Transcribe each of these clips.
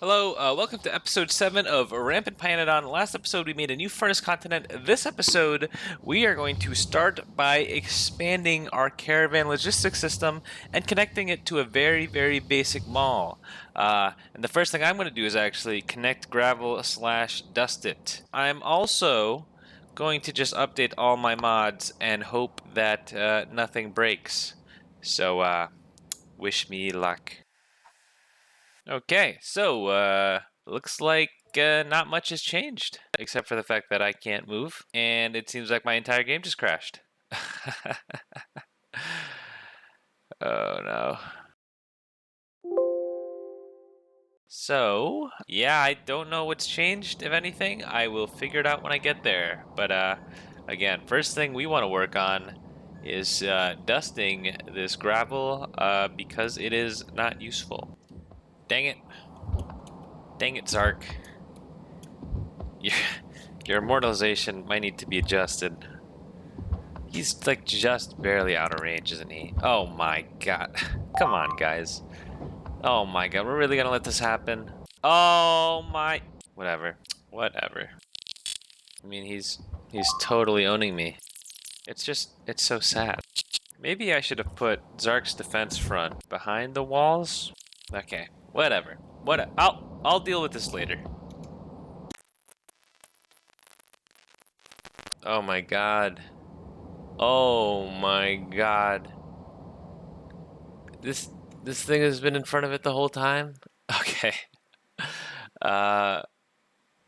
Hello, welcome to episode 7 of Rampant Pyanodon. Last episode we made a new furnace continent. This episode we are going to start by expanding our caravan logistics system and connecting it to a very basic mall. And the first thing I'm going to do is actually connect gravel slash dust it. I'm also going to just update all my mods and hope that nothing breaks. So wish me luck. Okay, so looks like not much has changed, except for the fact that I can't move, and it seems like my entire game just crashed. Oh no. So, yeah, I don't know what's changed, if anything. I will figure it out when I get there. But again, first thing we want to work on is dusting this gravel because it is not useful. Dang it. Dang it, Zark. Your, your immortalization might need to be adjusted. He's like just barely out of range, isn't he? Oh my god. Come on, guys. Oh my god, we're really gonna let this happen? Oh my... Whatever. Whatever. I mean, he's totally owning me. It's so sad. Maybe I should have put Zark's defense front behind the walls? Okay, whatever. I'll deal with this later. Oh my god. Oh my god. This thing has been in front of it the whole time? Okay. Uh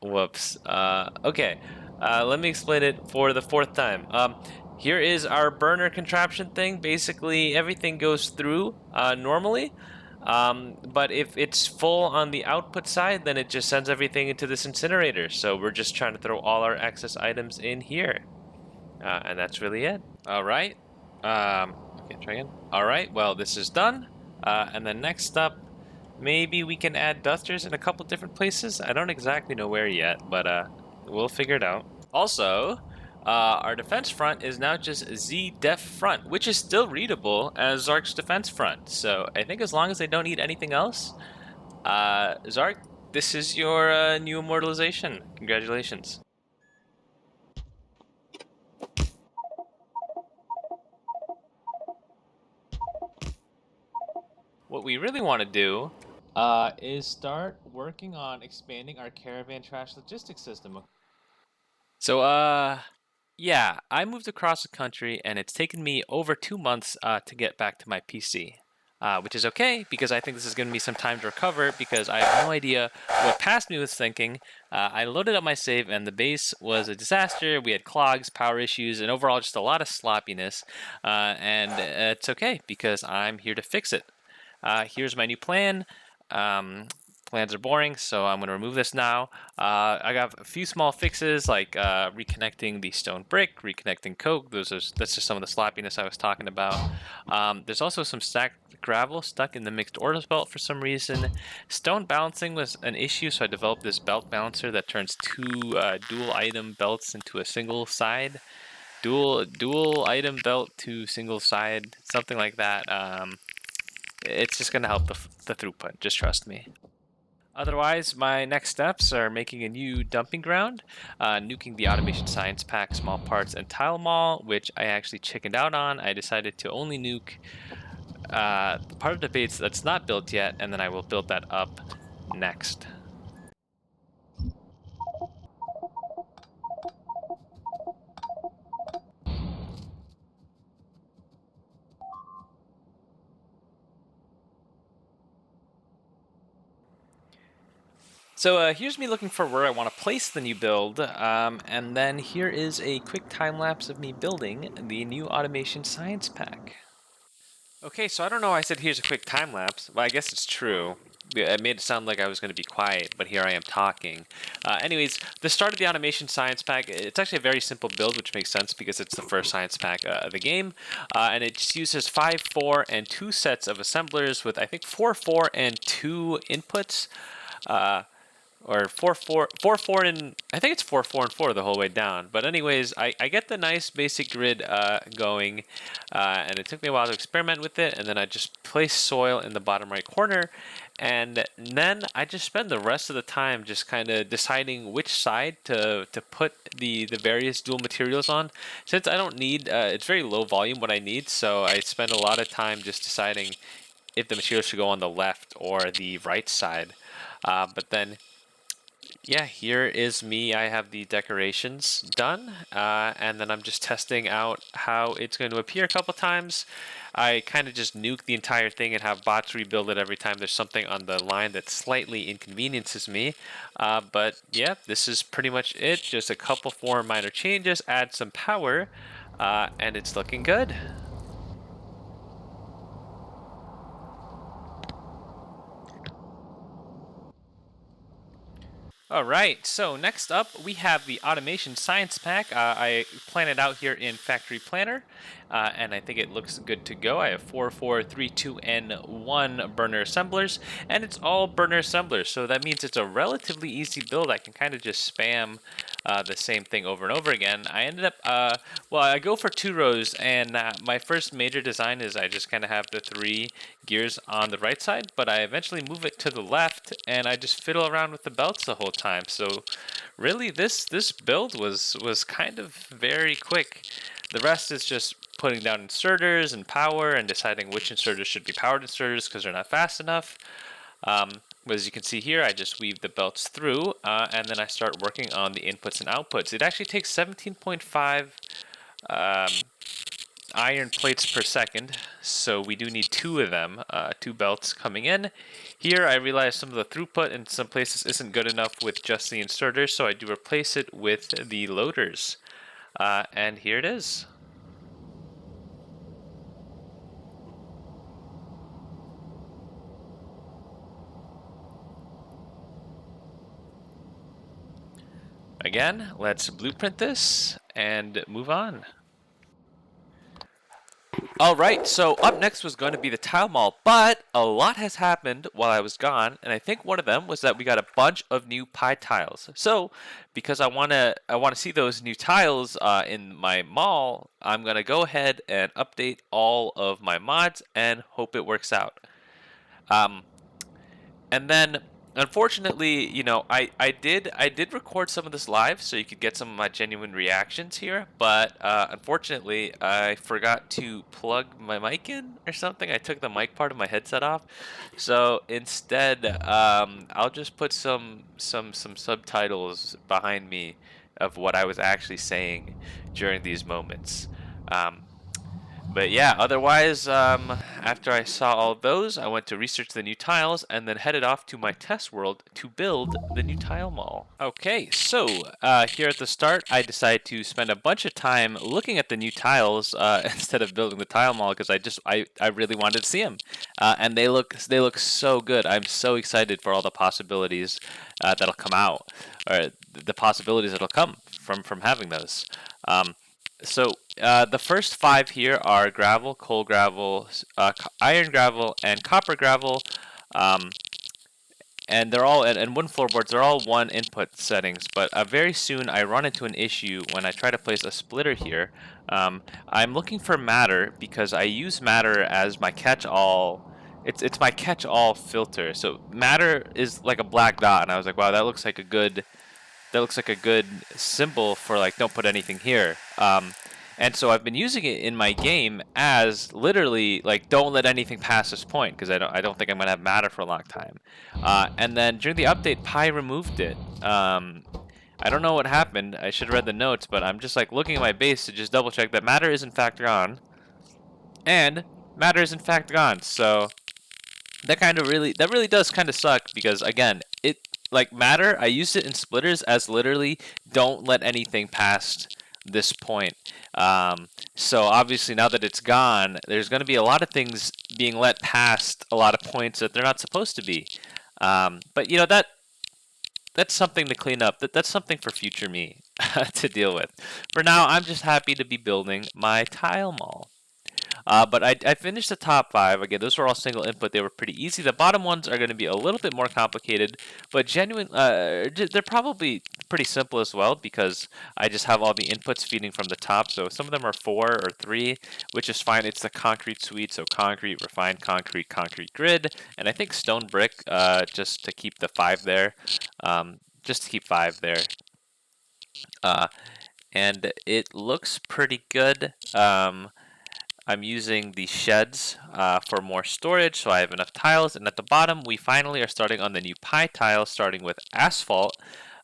whoops. Okay. Let me explain it for the fourth time. Here is our burner contraption thing. Basically everything goes through normally. But if it's full on the output side, then it just sends everything into this incinerator. So we're just trying to throw all our excess items in here. And that's really it. All right. Okay, try again. All right. Well, this is done. And then next up, maybe we can add dusters in a couple different places. I don't exactly know where yet, but we'll figure it out. Also, our defense front is now just Z Def Front, which is still readable as Zark's defense front. So I think as long as they don't need anything else, Zark, this is your new immortalization. Congratulations. What we really want to do is start working on expanding our caravan trash logistics system. So, yeah, I moved across the country and it's taken me over 2 months to get back to my PC. Which is okay because I think this is going to be some time to recover because I have no idea what past me was thinking. I loaded up my save and the base was a disaster. We had clogs, power issues, and overall just a lot of sloppiness. And it's okay because I'm here to fix it. Here's my new plan. Plans are boring, so I'm going to remove this now. I got a few small fixes like reconnecting the stone brick, reconnecting coke. That's just some of the sloppiness I was talking about. There's also some stacked gravel stuck in the mixed orders belt for some reason. Stone balancing was an issue, so I developed this belt balancer that turns two dual item belts into a single side. Dual item belt to single side, something like that. It's just going to help the throughput, just trust me. Otherwise, my next steps are making a new dumping ground, nuking the automation science pack, small parts, and tile mall, which I actually chickened out on. I decided to only nuke the part of the base that's not built yet, and then I will build that up next. So here's me looking for where I want to place the new build, and then here is a quick time lapse of me building the new automation science pack. Okay, so I don't know why I said here's a quick time lapse. Well, I guess it's true. It made it sound like I was going to be quiet, but here I am talking. Anyways, the start of the automation science pack, it's actually a very simple build, which makes sense because it's the first science pack of the game. And it just uses 5, 4, and 2 sets of assemblers with, I think, 4, 4, and 2 inputs. Or 4 4 4 4 and I think it's 4 4 and 4 the whole way down. But anyways, I get the nice basic grid going, and it took me a while to experiment with it. And then I just place soil in the bottom right corner, And then I just spend the rest of the time just kind of deciding which side to put the various dual materials on. Since I don't need, it's very low volume what I need, so I spend a lot of time just deciding if the material should go on the left or the right side. But then, yeah, here is me. I have the decorations done, and then I'm just testing out how it's going to appear a couple times. I kind of just nuke the entire thing and have bots rebuild it every time there's something on the line that slightly inconveniences me. But yeah, this is pretty much it. Just a couple more minor changes, add some power, and it's looking good. All right, so next up we have the Automation Science Pack. I plan it out here in Factory Planner, and I think it looks good to go. I have 4, 4, 3, 2, and 1 burner assemblers, and it's all burner assemblers, so that means it's a relatively easy build. I can kind of just spam the same thing over and over again. I ended up, well, I go for 2 rows, and my first major design is I just kind of have the 3 gears on the right side, but I eventually move it to the left, and I just fiddle around with the belts the whole time. So really this build was kind of very quick. The rest is just putting down inserters and power and deciding which inserters should be powered inserters because they're not fast enough. But as you can see here, I just weave the belts through, and then I start working on the inputs and outputs. It actually takes 17.5 iron plates per second, so we do need 2 of them, 2 belts coming in. Here I realize some of the throughput in some places isn't good enough with just the inserters, so I do replace it with the loaders. And here it is. Again, let's blueprint this and move on. All right, so up next was going to be the tile mall, but a lot has happened while I was gone, and I think one of them was that we got a bunch of new pie tiles. So, because I want to see those new tiles in my mall, I'm going to go ahead and update all of my mods and hope it works out. And then, unfortunately, you know, I did record some of this live so you could get some of my genuine reactions here, but unfortunately I forgot to plug my mic in or something. I took the mic part of my headset off, so instead I'll just put some subtitles behind me of what I was actually saying during these moments. But yeah, otherwise, after I saw all of those, I went to research the new tiles and then headed off to my test world to build the new tile mall. Okay, so here at the start, I decided to spend a bunch of time looking at the new tiles instead of building the tile mall because I really wanted to see them, and they look so good. I'm so excited for all the possibilities that'll come out, or the possibilities that'll come from having those. So the first 5 here are gravel, coal gravel, iron gravel, and copper gravel, and they're all and wooden floorboards. They're all 1 input settings. But very soon I run into an issue when I try to place a splitter here. I'm looking for matter because I use matter as my catch-all. It's my catch-all filter. So matter is like a black dot, and I was like, wow, that looks like a good symbol for like don't put anything here. And so I've been using it in my game as literally like don't let anything pass this point because I don't think I'm gonna have matter for a long time. And then during the update, Pi removed it. I don't know what happened. I should have read the notes, but I'm just like looking at my base to just double check that matter is in fact gone, and matter is in fact gone. So that really does kind of suck because again, like matter, I used it in splitters as literally don't let anything past this point. So obviously now that it's gone, there's going to be a lot of things being let past a lot of points that they're not supposed to be. But you know that's something to clean up. That's something for future me to deal with. For now, I'm just happy to be building my tile mall. But I finished the top 5. Again, those were all single input. They were pretty easy. The bottom ones are going to be a little bit more complicated, but genuine. They're probably pretty simple as well because I just have all the inputs feeding from the top. So some of them are 4 or 3, which is fine. It's the concrete suite, so concrete, refined concrete, concrete grid, and I think stone brick just to keep the 5 there. Just to keep 5 there. And it looks pretty good. I'm using the sheds for more storage, so I have enough tiles. And at the bottom, we finally are starting on the new pie tile, starting with asphalt.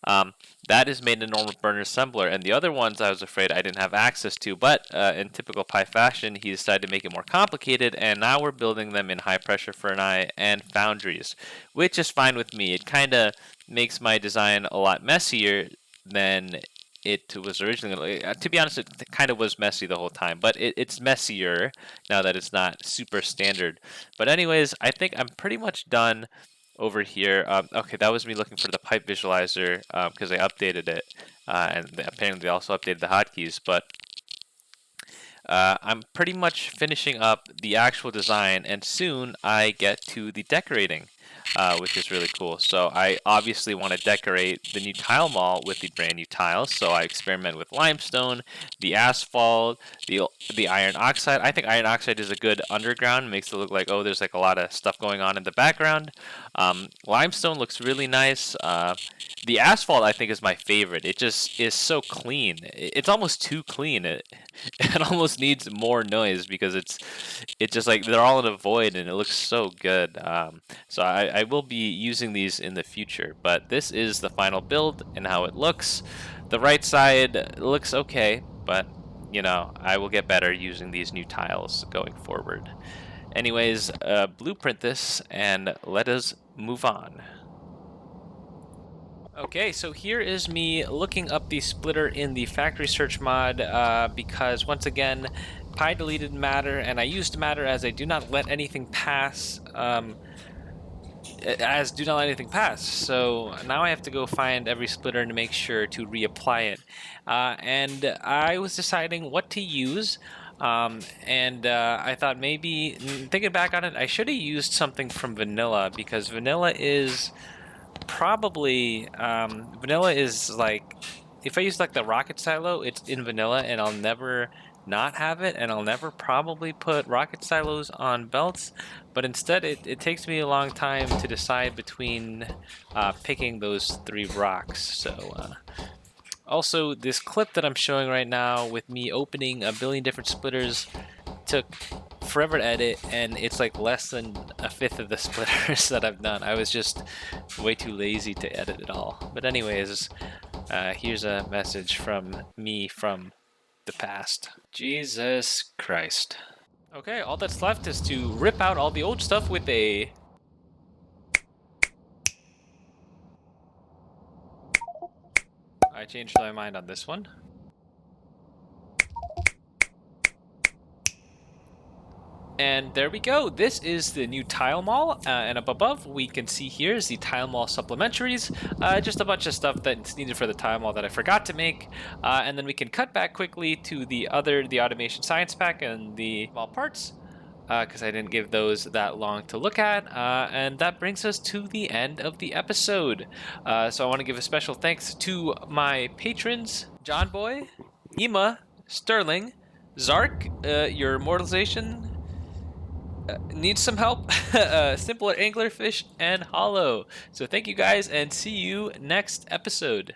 That is made in a normal burner assembler, and the other ones I was afraid I didn't have access to, but in typical pie fashion, he decided to make it more complicated, and now we're building them in high-pressure furnace and foundries, which is fine with me. It kind of makes my design a lot messier than it was originally. To be honest, it kind of was messy the whole time, but it's messier now that it's not super standard. But anyways, I think I'm pretty much done over here. Okay, that was me looking for the pipe visualizer because I updated it, and apparently they also updated the hotkeys. But I'm pretty much finishing up the actual design, and soon I get to the decorating, which is really cool. So I obviously want to decorate the new tile mall with the brand new tiles. So I experiment with limestone, the asphalt, the iron oxide. I think iron oxide is a good underground. It makes it look like, oh, there's like a lot of stuff going on in the background. Limestone looks really nice. The asphalt I think is my favorite. It just is so clean. It's almost too clean. It almost needs more noise because it's just like they're all in a void and it looks so good. So I will be using these in the future, but this is the final build and how it looks. The right side looks okay, but you know, I will get better using these new tiles going forward. Anyways, blueprint this and let us move on. Okay, so here is me looking up the splitter in the factory search mod because once again, Pi deleted matter and I used matter as I do not let anything pass. So now I have to go find every splitter to make sure to reapply it. And I was deciding what to use. I thought maybe, thinking back on it, I should have used something from vanilla because vanilla is probably vanilla is like, if I use like the rocket silo, it's in vanilla and I'll never not have it, and I'll never probably put rocket silos on belts, but instead it takes me a long time to decide between picking those 3 rocks. So also this clip that I'm showing right now with me opening a billion different splitters took forever to edit, and it's like less than 1/5 of the splitters that I've done. I was just way too lazy to edit it all. But anyways, here's a message from me from the past. Jesus Christ. Okay, all that's left is to rip out all the old stuff with a... I changed my mind on this one. And there we go. This is the new tile mall, and up above we can see here is the tile mall supplementaries, just a bunch of stuff that's needed for the tile mall that I forgot to make, and then we can cut back quickly to the automation science pack and the small parts, because I didn't give those that long to look at, and that brings us to the end of the episode. So I want to give a special thanks to my patrons: John Boy, Ema, Sterling, Zark, your immortalization needs some help, Simpler Anglerfish, and Hollow. So thank you guys, and see you next episode.